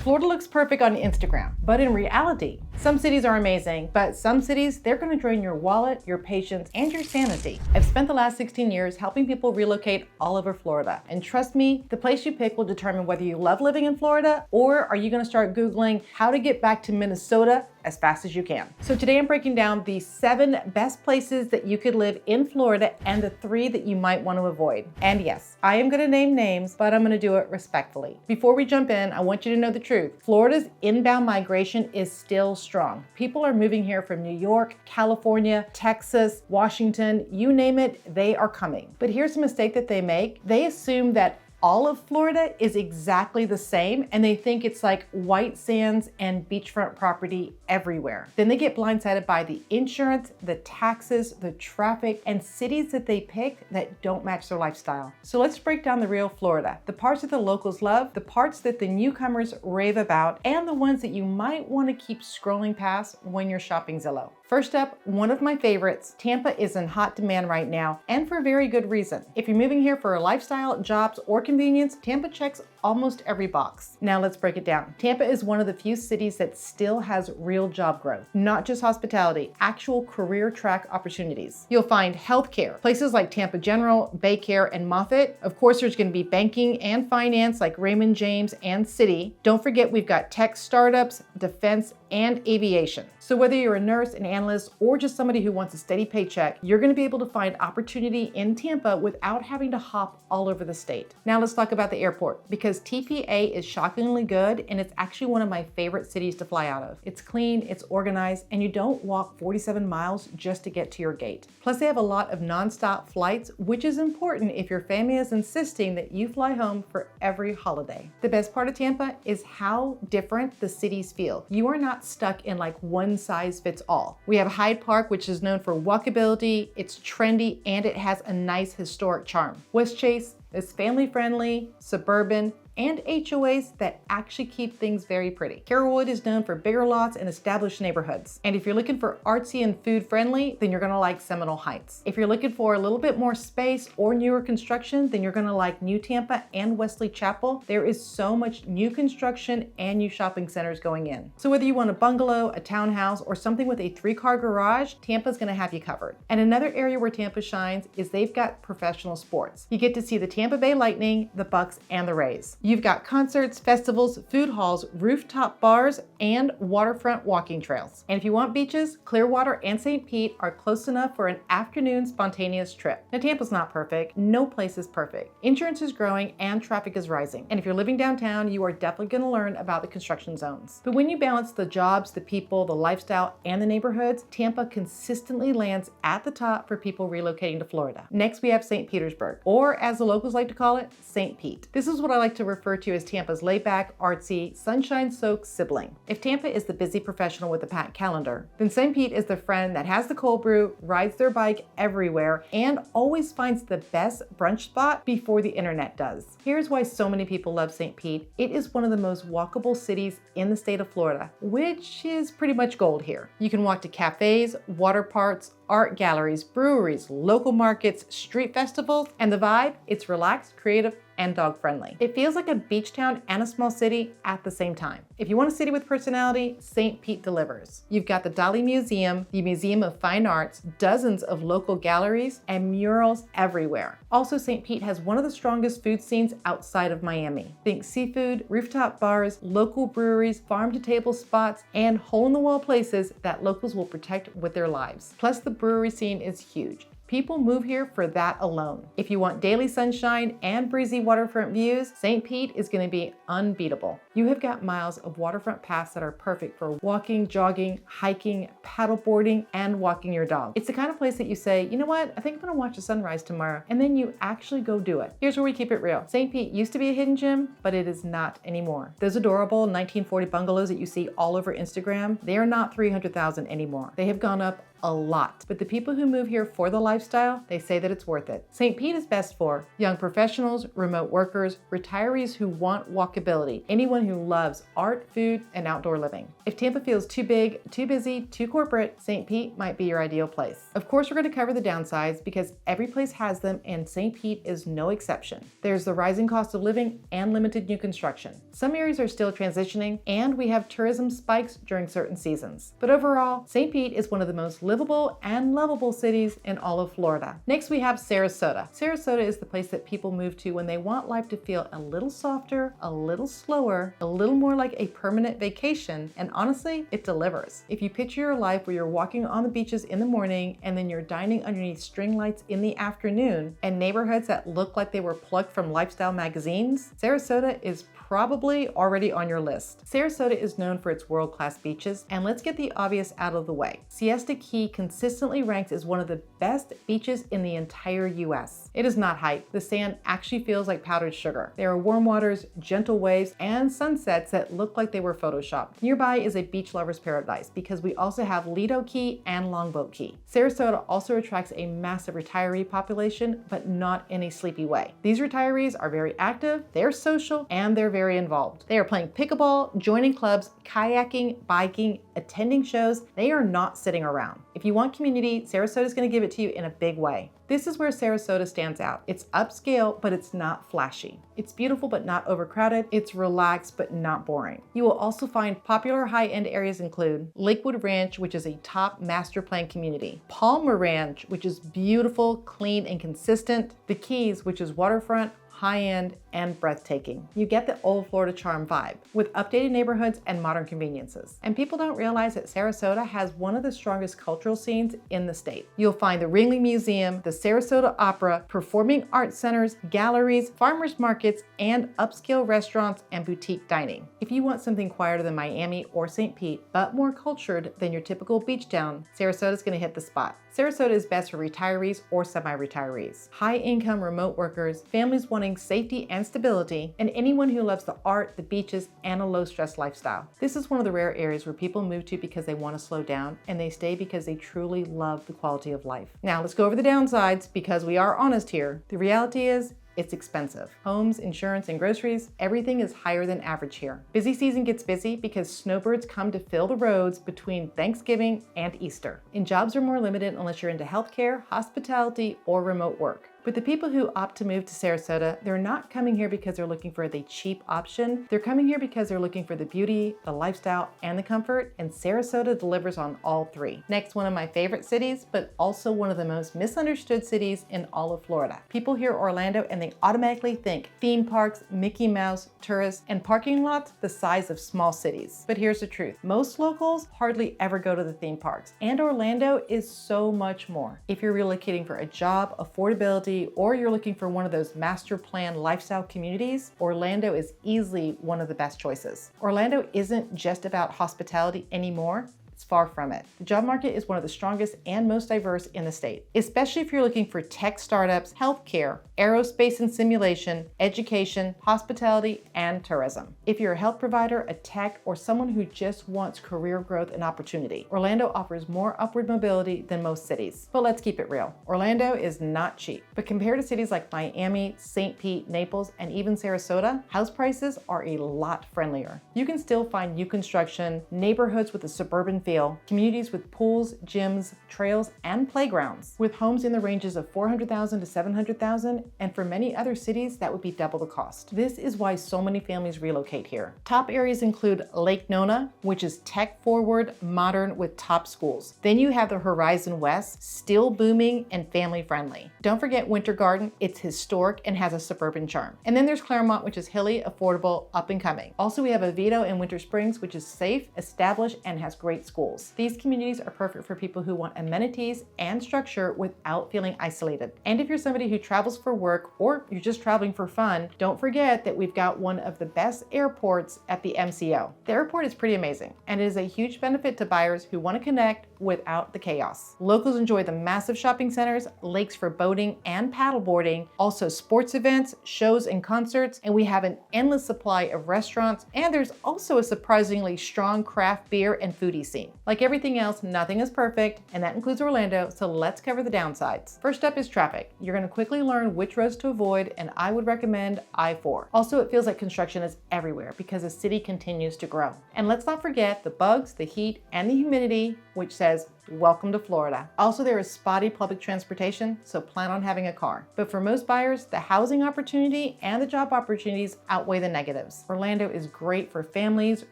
Florida looks perfect on Instagram, but in reality, some cities are amazing, but some cities, they're gonna drain your wallet, your patience, and your sanity. I've spent the last 16 years helping people relocate all over Florida. And trust me, the place you pick will determine whether you love living in Florida or are you gonna start Googling how to get back to Minnesota as fast as you can. So today I'm breaking down the 7 best places that you could live in Florida and the 3 that you might want to avoid. And yes, I am gonna name names, but I'm gonna do it respectfully. Before we jump in, I want you to know the truth. Florida's inbound migration is still strong. People are moving here from New York, California, Texas, Washington, you name it, they are coming. But here's a mistake that they make. They assume that all of Florida is exactly the same and they think it's like white sands and beachfront property everywhere. Then they get blindsided by the insurance, the taxes, the traffic, and cities that they pick that don't match their lifestyle. So let's break down the real Florida. The parts that the locals love, the parts that the newcomers rave about, and the ones that you might want to keep scrolling past when you're shopping Zillow. First up, one of my favorites, Tampa is in hot demand right now, and for very good reason. If you're moving here for a lifestyle, jobs, or convenience, Tampa checks almost every box. Now let's break it down. Tampa is one of the few cities that still has real job growth, not just hospitality, actual career track opportunities. You'll find healthcare, places like Tampa General, Baycare, and Moffitt. Of course, there's gonna be banking and finance like Raymond James and Citi. Don't forget, we've got tech startups, defense, and aviation. So whether you're a nurse, an analyst, or just somebody who wants a steady paycheck, you're gonna be able to find opportunity in Tampa without having to hop all over the state. Now let's talk about the airport, because TPA is shockingly good and it's actually one of my favorite cities to fly out of. It's clean, it's organized, and you don't walk 47 miles just to get to your gate. Plus they have a lot of nonstop flights, which is important if your family is insisting that you fly home for every holiday. The best part of Tampa is how different the cities feel. You are not stuck in like one size fits all. We have Hyde Park, which is known for walkability, it's trendy, and it has a nice historic charm. West Chase is family friendly, suburban, and HOAs that actually keep things very pretty. Carrollwood is known for bigger lots and established neighborhoods. And if you're looking for artsy and food friendly, then you're gonna like Seminole Heights. If you're looking for a little bit more space or newer construction, then you're gonna like New Tampa and Wesley Chapel. There is so much new construction and new shopping centers going in. So whether you want a bungalow, a townhouse, or something with a 3-car garage, Tampa's gonna have you covered. And another area where Tampa shines is they've got professional sports. You get to see the Tampa Bay Lightning, the Bucks, and the Rays. You've got concerts, festivals, food halls, rooftop bars, and waterfront walking trails. And if you want beaches, Clearwater and St. Pete are close enough for an afternoon spontaneous trip. Now Tampa's not perfect. No place is perfect. Insurance is growing and traffic is rising. And if you're living downtown, you are definitely gonna learn about the construction zones. But when you balance the jobs, the people, the lifestyle, and the neighborhoods, Tampa consistently lands at the top for people relocating to Florida. Next, we have St. Petersburg, or as the locals like to call it, St. Pete. This is what I like to refer to as Tampa's laid-back, artsy, sunshine-soaked sibling. If Tampa is the busy professional with a packed calendar, then St. Pete is the friend that has the cold brew, rides their bike everywhere, and always finds the best brunch spot before the internet does. Here's why so many people love St. Pete. It is one of the most walkable cities in the state of Florida, which is pretty much gold here. You can walk to cafes, water parks, art galleries, breweries, local markets, street festivals, and the vibe, it's relaxed, creative, and dog friendly. It feels like a beach town and a small city at the same time. If you want a city with personality, St. Pete delivers. You've got the Dali Museum, the Museum of Fine Arts, dozens of local galleries, and murals everywhere. Also, St. Pete has one of the strongest food scenes outside of Miami. Think seafood, rooftop bars, local breweries, farm-to-table spots, and hole-in-the-wall places that locals will protect with their lives. Plus, the brewery scene is huge. People move here for that alone. If you want daily sunshine and breezy waterfront views, St. Pete is gonna be unbeatable. You have got miles of waterfront paths that are perfect for walking, jogging, hiking, paddleboarding, and walking your dog. It's the kind of place that you say, you know what, I think I'm gonna watch the sunrise tomorrow, and then you actually go do it. Here's where we keep it real. St. Pete used to be a hidden gem, but it is not anymore. Those adorable 1940 bungalows that you see all over Instagram, they are not 300,000 anymore. They have gone up a lot. But the people who move here for the lifestyle, they say that it's worth it. St. Pete is best for young professionals, remote workers, retirees who want walkability, anyone who loves art, food, and outdoor living. If Tampa feels too big, too busy, too corporate, St. Pete might be your ideal place. Of course, we're going to cover the downsides because every place has them and St. Pete is no exception. There's the rising cost of living and limited new construction. Some areas are still transitioning and we have tourism spikes during certain seasons. But overall, St. Pete is one of the most livable and lovable cities in all of Florida. Next, we have Sarasota. Sarasota is the place that people move to when they want life to feel a little softer, a little slower, a little more like a permanent vacation, and honestly, it delivers. If you picture your life where you're walking on the beaches in the morning and then you're dining underneath string lights in the afternoon and neighborhoods that look like they were plucked from lifestyle magazines, Sarasota is probably already on your list. Sarasota is known for its world-class beaches, and let's get the obvious out of the way. Siesta Key consistently ranks as one of the best beaches in the entire US. It is not hype. The sand actually feels like powdered sugar. There are warm waters, gentle waves, and sunsets that look like they were photoshopped. Nearby is a beach lover's paradise because we also have Lido Key and Longboat Key. Sarasota also attracts a massive retiree population, but not in a sleepy way. These retirees are very active, they're social, and they're very involved. They are playing pickleball, joining clubs, kayaking, biking, attending shows. They are not sitting around. If you want community, Sarasota is going to give it to you in a big way. This is where Sarasota stands out. It's upscale, but it's not flashy. It's beautiful, but not overcrowded. It's relaxed, but not boring. You will also find popular high-end areas include Lakewood Ranch, which is a top master plan community, Palmer Ranch, which is beautiful, clean, and consistent, The Keys, which is waterfront, high-end, and breathtaking. You get the old Florida charm vibe with updated neighborhoods and modern conveniences. And people don't realize that Sarasota has one of the strongest cultural scenes in the state. You'll find the Ringley Museum, the Sarasota Opera, performing arts centers, galleries, farmers markets, and upscale restaurants and boutique dining. If you want something quieter than Miami or St. Pete, but more cultured than your typical beach town, Sarasota is going to hit the spot. Sarasota is best for retirees or semi-retirees, high-income remote workers, families wanting safety and stability, and anyone who loves the art, the beaches, and a low-stress lifestyle. This is one of the rare areas where people move to because they want to slow down, and they stay because they truly love the quality of life. Now, let's go over the downsides because we are honest here. The reality is, it's expensive. Homes, insurance, and groceries, everything is higher than average here. Busy season gets busy because snowbirds come to fill the roads between Thanksgiving and Easter. And jobs are more limited unless you're into healthcare, hospitality, or remote work. But the people who opt to move to Sarasota, they're not coming here because they're looking for the cheap option. They're coming here because they're looking for the beauty, the lifestyle, and the comfort, and Sarasota delivers on all three. Next, one of my favorite cities, but also one of the most misunderstood cities in all of Florida. People hear Orlando and they automatically think theme parks, Mickey Mouse, tourists, and parking lots the size of small cities. But here's the truth. Most locals hardly ever go to the theme parks, and Orlando is so much more. If you're relocating for a job, affordability, or you're looking for one of those master plan lifestyle communities, Orlando is easily one of the best choices. Orlando isn't just about hospitality anymore. It's far from it. The job market is one of the strongest and most diverse in the state, especially if you're looking for tech startups, healthcare, aerospace and simulation, education, hospitality, and tourism. If you're a health provider, a tech, or someone who just wants career growth and opportunity, Orlando offers more upward mobility than most cities. But let's keep it real. Orlando is not cheap, but compared to cities like Miami, St. Pete, Naples, and even Sarasota, house prices are a lot friendlier. You can still find new construction, neighborhoods with a suburban feel, communities with pools, gyms, trails, and playgrounds, with homes in the ranges of $400,000 to $700,000, and for many other cities, that would be double the cost. This is why so many families relocate here. Top areas include Lake Nona, which is tech-forward, modern, with top schools. Then you have the Horizon West, still booming and family-friendly. Don't forget Winter Garden, it's historic and has a suburban charm. And then there's Claremont, which is hilly, affordable, up and coming. Also, we have Oviedo and Winter Springs, which is safe, established, and has great schools. These communities are perfect for people who want amenities and structure without feeling isolated. And if you're somebody who travels for work or you're just traveling for fun, don't forget that we've got one of the best airports at the MCO. The airport is pretty amazing, and it is a huge benefit to buyers who want to connect, without the chaos. Locals enjoy the massive shopping centers, lakes for boating and paddleboarding, also sports events, shows and concerts, and we have an endless supply of restaurants, and there's also a surprisingly strong craft beer and foodie scene. Like everything else, nothing is perfect, and that includes Orlando, so let's cover the downsides. First up is traffic. You're going to quickly learn which roads to avoid, and I would recommend I-4. Also, it feels like construction is everywhere because the city continues to grow. And let's not forget the bugs, the heat, and the humidity, which says, welcome to Florida. Also, there is spotty public transportation, so plan on having a car. But for most buyers, the housing opportunity and the job opportunities outweigh the negatives. Orlando is great for families,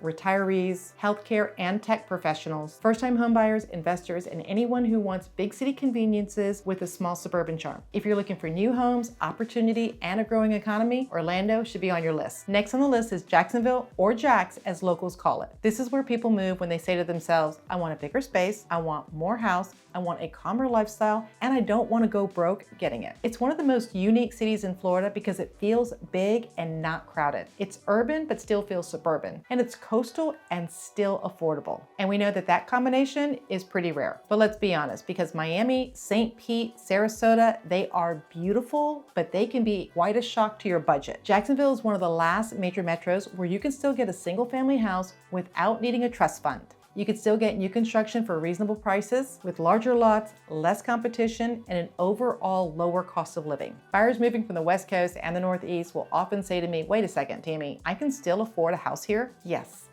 retirees, healthcare, and tech professionals, first-time homebuyers, investors, and anyone who wants big city conveniences with a small suburban charm. If you're looking for new homes, opportunity, and a growing economy, Orlando should be on your list. Next on the list is Jacksonville, or Jax as locals call it. This is where people move when they say to themselves, I want a bigger space, I want more house, I want a calmer lifestyle, and I don't want to go broke getting it. It's one of the most unique cities in Florida because it feels big and not crowded. It's urban but still feels suburban, and it's coastal and still affordable. And we know that that combination is pretty rare. But let's be honest, because Miami, St. Pete, Sarasota, they are beautiful, but they can be quite a shock to your budget. Jacksonville is one of the last major metros where you can still get a single family house without needing a trust fund. You could still get new construction for reasonable prices with larger lots, less competition, and an overall lower cost of living. Buyers moving from the West Coast and the Northeast will often say to me, wait a second, Tammy, I can still afford a house here? Yes,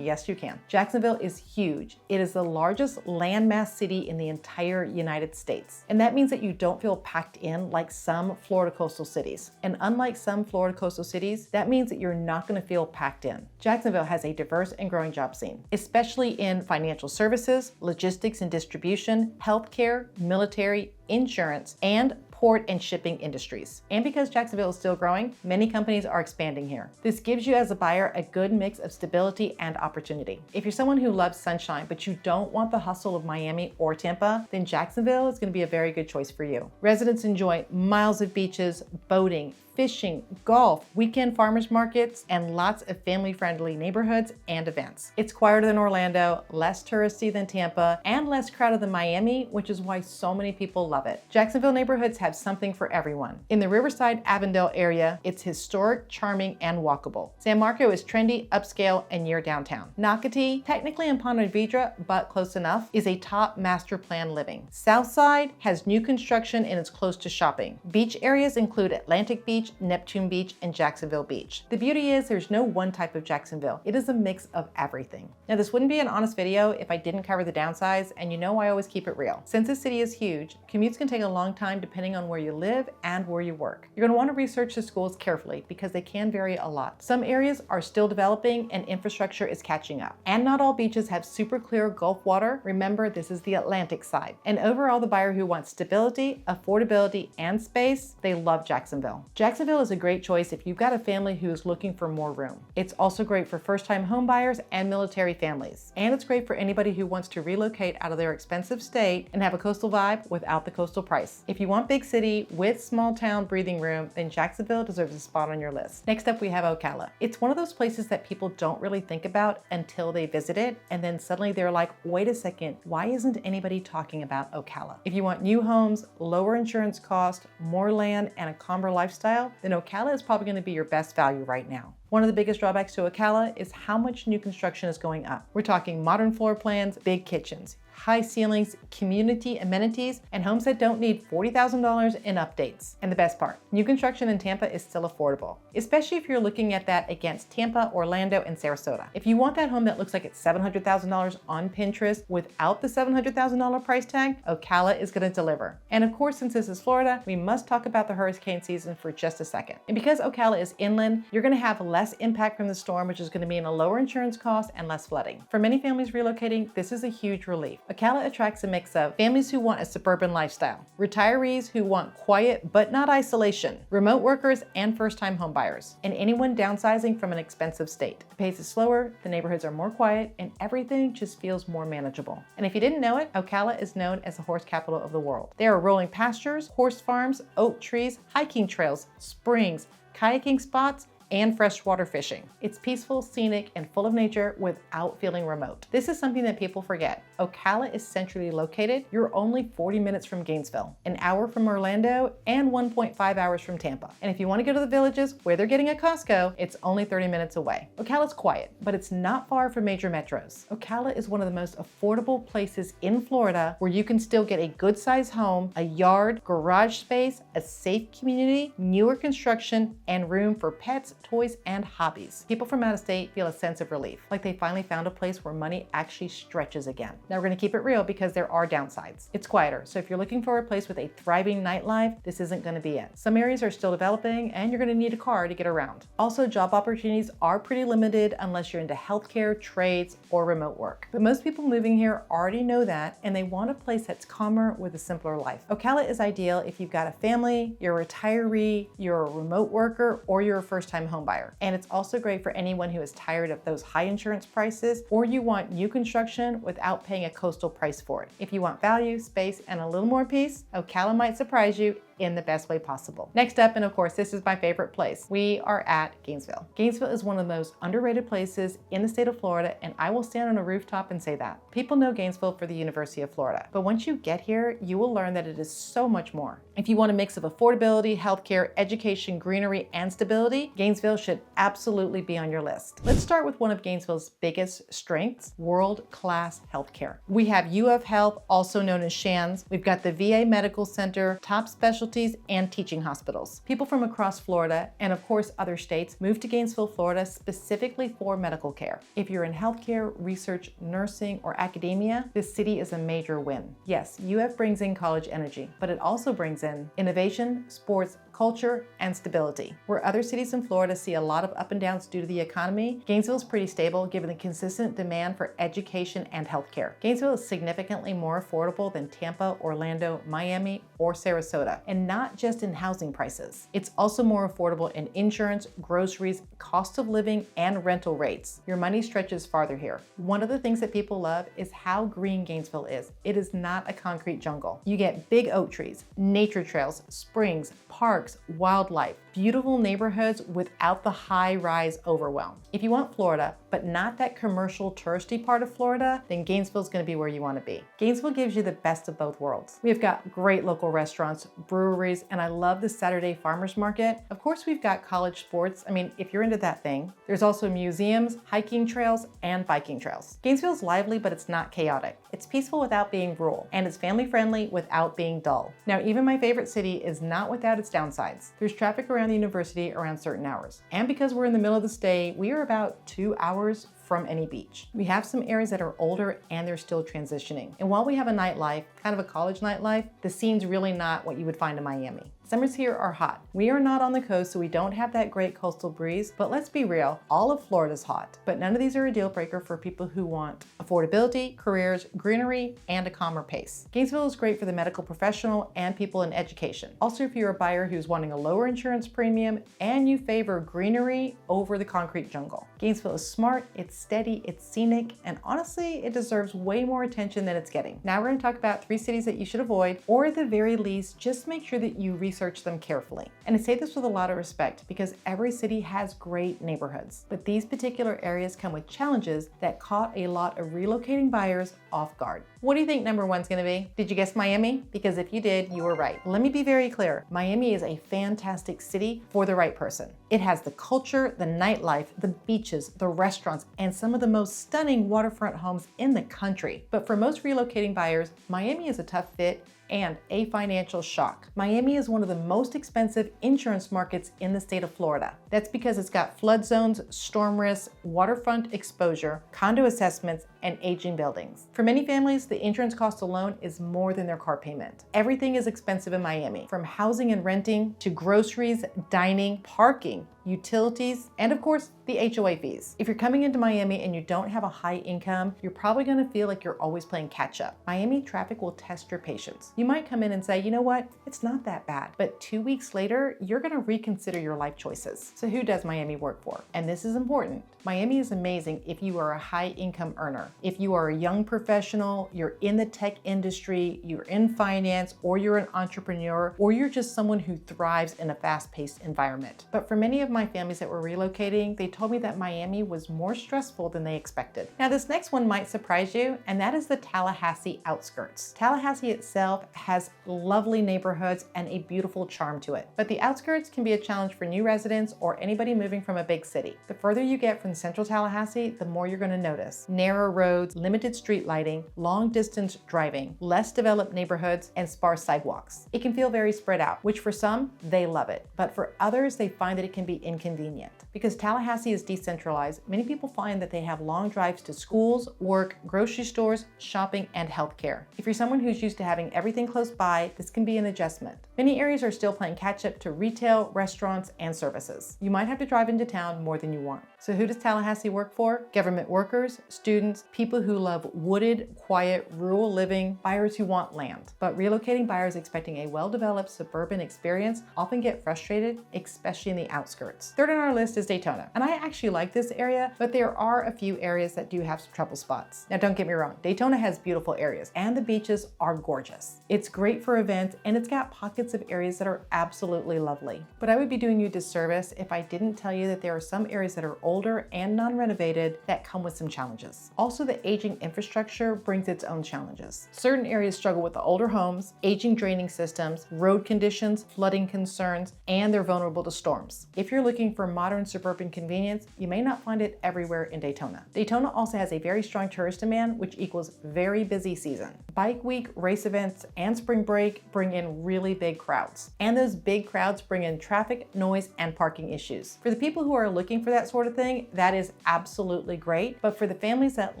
you can. Jacksonville is huge. It is the largest landmass city in the entire United States. And that means that you don't feel packed in like some Florida coastal cities. And unlike some Florida coastal cities, that means that you're not going to feel packed in. Jacksonville has a diverse and growing job scene, especially in financial services, logistics and distribution, healthcare, military, insurance, and port and shipping industries. And because Jacksonville is still growing, many companies are expanding here. This gives you as a buyer a good mix of stability and opportunity. If you're someone who loves sunshine, but you don't want the hustle of Miami or Tampa, then Jacksonville is going to be a very good choice for you. Residents enjoy miles of beaches, boating, fishing, golf, weekend farmers markets, and lots of family-friendly neighborhoods and events. It's quieter than Orlando, less touristy than Tampa, and less crowded than Miami, which is why so many people love it. Jacksonville neighborhoods have something for everyone. In the Riverside-Avondale area, it's historic, charming, and walkable. San Marco is trendy, upscale, and near downtown. Nocatee, technically in Ponte Vedra, but close enough, is a top master plan living. Southside has new construction and is close to shopping. Beach areas include Atlantic Beach, Neptune Beach, and Jacksonville Beach. The beauty is there's no one type of Jacksonville. It is a mix of everything. Now, this wouldn't be an honest video if I didn't cover the downsides, and you know I always keep it real. Since the city is huge, commutes can take a long time depending on where you live and where you work. You're going to want to research the schools carefully because they can vary a lot. Some areas are still developing and infrastructure is catching up. And not all beaches have super clear Gulf water. Remember, this is the Atlantic side. And overall, the buyer who wants stability, affordability, and space, they love Jacksonville. Jacksonville is a great choice if you've got a family who is looking for more room. It's also great for first-time home buyers and military families. And it's great for anybody who wants to relocate out of their expensive state and have a coastal vibe without the coastal price. If you want big city with small town breathing room, then Jacksonville deserves a spot on your list. Next up, we have Ocala. It's one of those places that people don't really think about until they visit it, and then suddenly they're like, wait a second, why isn't anybody talking about Ocala? If you want new homes, lower insurance cost, more land, and a calmer lifestyle, then Ocala is probably going to be your best value right now. One of the biggest drawbacks to Ocala is how much new construction is going up. We're talking modern floor plans, big kitchens, high ceilings, community amenities, and homes that don't need $40,000 in updates. And the best part, new construction in Tampa is still affordable, especially if you're looking at that against Tampa, Orlando, and Sarasota. If you want that home that looks like it's $700,000 on Pinterest without the $700,000 price tag, Ocala is going to deliver. And of course, since this is Florida, we must talk about the hurricane season for just a second. And because Ocala is inland, you're going to have less impact from the storm, which is going to mean a lower insurance cost and less flooding. For many families relocating, this is a huge relief. Ocala attracts a mix of families who want a suburban lifestyle, retirees who want quiet but not isolation, remote workers, and first-time homebuyers, and anyone downsizing from an expensive state. The pace is slower, the neighborhoods are more quiet, and everything just feels more manageable. And if you didn't know it, Ocala is known as the horse capital of the world. There are rolling pastures, horse farms, oak trees, hiking trails, springs, kayaking spots, and freshwater fishing. It's peaceful, scenic, and full of nature without feeling remote. This is something that people forget. Ocala is centrally located. You're only 40 minutes from Gainesville, an hour from Orlando, and 1.5 hours from Tampa. And if you want to go to the villages where they're getting a Costco, it's only 30 minutes away. Ocala's quiet, but it's not far from major metros. Ocala is one of the most affordable places in Florida where you can still get a good-sized home, a yard, garage space, a safe community, newer construction, and room for pets, toys, and hobbies. People from out of state feel a sense of relief, like they finally found a place where money actually stretches again. Now we're going to keep it real because there are downsides. It's quieter, so if you're looking for a place with a thriving nightlife, this isn't going to be it. Some areas are still developing and you're going to need a car to get around. Also, job opportunities are pretty limited unless you're into healthcare, trades, or remote work. But most people moving here already know that, and they want a place that's calmer with a simpler life. Ocala is ideal if you've got a family, you're a retiree, you're a remote worker, or you're a first-time homebuyer. And it's also great for anyone who is tired of those high insurance prices, or you want new construction without paying a coastal price for it. If you want value, space, and a little more peace, Ocala might surprise you in the best way possible. Next up, and of course, this is my favorite place. We are at Gainesville. Gainesville is one of the most underrated places in the state of Florida, and I will stand on a rooftop and say that. People know Gainesville for the University of Florida, but once you get here, you will learn that it is so much more. If you want a mix of affordability, healthcare, education, greenery, and stability, Gainesville should absolutely be on your list. Let's start with one of Gainesville's biggest strengths, world-class healthcare. We have UF Health, also known as Shands. We've got the VA Medical Center, top specialties, and teaching hospitals. People from across Florida, and of course other states, move to Gainesville, Florida specifically for medical care. If you're in healthcare, research, nursing, or academia, this city is a major win. Yes, UF brings in college energy, but it also brings in innovation, sports, culture, and stability. Where other cities in Florida see a lot of up and downs due to the economy, Gainesville is pretty stable given the consistent demand for education and healthcare. Gainesville is significantly more affordable than Tampa, Orlando, Miami, or Sarasota, and not just in housing prices. It's also more affordable in insurance, groceries, cost of living, and rental rates. Your money stretches farther here. One of the things that people love is how green Gainesville is. It is not a concrete jungle. You get big oak trees, nature trails, springs, parks, wildlife, beautiful neighborhoods without the high-rise overwhelm. If you want Florida, but not that commercial touristy part of Florida, then Gainesville's gonna be where you wanna be. Gainesville gives you the best of both worlds. We've got great local restaurants, breweries, and I love the Saturday farmers market. Of course, we've got college sports. I mean, if you're into that thing. There's also museums, hiking trails, and biking trails. Gainesville's lively, but it's not chaotic. It's peaceful without being rural, and it's family-friendly without being dull. Now, even my favorite city is not without its downsides. There's traffic around the university around certain hours. And because we're in the middle of the state, we are about 2 hours from any beach. We have some areas that are older and they're still transitioning. And while we have a nightlife, kind of a college nightlife, the scene's really not what you would find in Miami. Summers here are hot. We are not on the coast, so we don't have that great coastal breeze, but let's be real, all of Florida's hot. But none of these are a deal breaker for people who want affordability, careers, greenery, and a calmer pace. Gainesville is great for the medical professional and people in education. Also, if you're a buyer who's wanting a lower insurance premium and you favor greenery over the concrete jungle. Gainesville is smart, it's steady, it's scenic, and honestly, it deserves way more attention than it's getting. Now we're going to talk about 3 cities that you should avoid, or at the very least, just make sure that you research them carefully. And I say this with a lot of respect because every city has great neighborhoods, but these particular areas come with challenges that caught a lot of relocating buyers off guard. What do you think number 1's going to be? Did you guess Miami? Because if you did, you were right. Let me be very clear. Miami is a fantastic city for the right person. It has the culture, the nightlife, the beaches, the restaurants, and some of the most stunning waterfront homes in the country. But for most relocating buyers, Miami is a tough fit and a financial shock. Miami is one of the most expensive insurance markets in the state of Florida. That's because it's got flood zones, storm risks, waterfront exposure, condo assessments, and aging buildings. For many families, the insurance cost alone is more than their car payment. Everything is expensive in Miami, from housing and renting to groceries, dining, parking, utilities, and of course, the HOA fees. If you're coming into Miami and you don't have a high income, you're probably gonna feel like you're always playing catch up. Miami traffic will test your patience. You might come in and say, you know what, it's not that bad. But 2 weeks later, you're gonna reconsider your life choices. So who does Miami work for? And this is important. Miami is amazing if you are a high income earner. If you are a young professional, you're in the tech industry, you're in finance, or you're an entrepreneur, or you're just someone who thrives in a fast-paced environment. But for many of my families that were relocating, they told me that Miami was more stressful than they expected. Now, this next one might surprise you, and that is the Tallahassee outskirts. Tallahassee itself has lovely neighborhoods and a beautiful charm to it, but the outskirts can be a challenge for new residents or anybody moving from a big city. The further you get from central Tallahassee, the more you're going to notice. Narrow roads, limited street lighting, long distance driving, less developed neighborhoods, and sparse sidewalks. It can feel very spread out, which for some, they love it. But for others, they find that it can be inconvenient. Because Tallahassee is decentralized, many people find that they have long drives to schools, work, grocery stores, shopping, and healthcare. If you're someone who's used to having everything close by, this can be an adjustment. Many areas are still playing catch up to retail, restaurants, and services. You might have to drive into town more than you want. So who does Tallahassee work for? Government workers, students, people who love wooded, quiet, rural living, buyers who want land. But relocating buyers expecting a well-developed suburban experience often get frustrated, especially in the outskirts. Third on our list is Daytona. And I actually like this area, but there are a few areas that do have some trouble spots. Now, don't get me wrong, Daytona has beautiful areas and the beaches are gorgeous. It's great for events and it's got pockets of areas that are absolutely lovely. But I would be doing you a disservice if I didn't tell you that there are some areas that are older and non-renovated that come with some challenges. Also, the aging infrastructure brings its own challenges. Certain areas struggle with the older homes, aging draining systems, road conditions, flooding concerns, and they're vulnerable to storms. If you're looking for modern suburban convenience, you may not find it everywhere in Daytona. Daytona also has a very strong tourist demand, which equals very busy season. Bike week, race events, and spring break bring in really big crowds. And those big crowds bring in traffic, noise, and parking issues. For the people who are looking for that sort of thing, that is absolutely great. But for the families that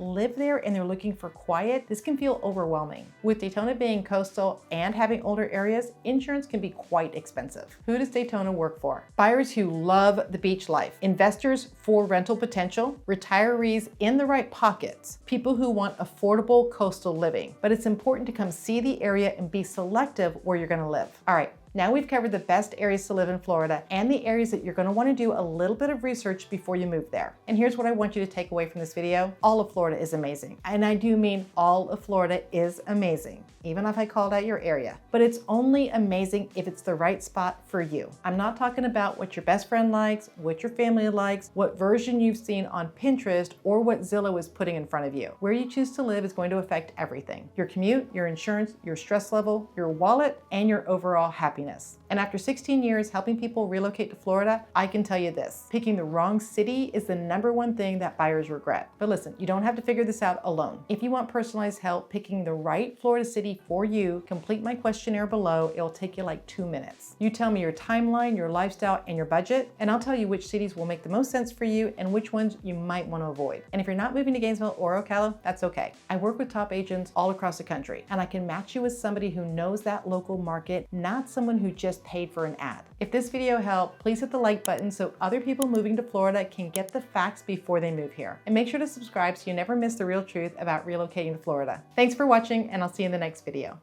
live there and they're looking for quiet, this can feel overwhelming. With Daytona being coastal and having older areas, insurance can be quite expensive. Who does Daytona work for? Buyers who love the beach life, investors for rental potential, retirees in the right pockets, people who want affordable coastal living. But it's important to come see the area and be selective where you're going to live. All right. Now we've covered the best areas to live in Florida and the areas that you're going to want to do a little bit of research before you move there. And here's what I want you to take away from this video. All of Florida is amazing. And I do mean all of Florida is amazing, even if I called out your area. But it's only amazing if it's the right spot for you. I'm not talking about what your best friend likes, what your family likes, what version you've seen on Pinterest, or what Zillow is putting in front of you. Where you choose to live is going to affect everything. Your commute, your insurance, your stress level, your wallet, and your overall happiness. And after 16 years helping people relocate to Florida, I can tell you this: picking the wrong city is the #1 thing that buyers regret. But listen, you don't have to figure this out alone. If you want personalized help picking the right Florida city for you, complete my questionnaire below. It'll take you like 2 minutes. You tell me your timeline, your lifestyle, and your budget, and I'll tell you which cities will make the most sense for you and which ones you might want to avoid. And if you're not moving to Gainesville or Ocala, that's okay. I work with top agents all across the country, and I can match you with somebody who knows that local market, not someone who just paid for an ad. If this video helped, please hit the like button so other people moving to Florida can get the facts before they move here. And make sure to subscribe so you never miss the real truth about relocating to Florida. Thanks for watching, and I'll see you in the next video.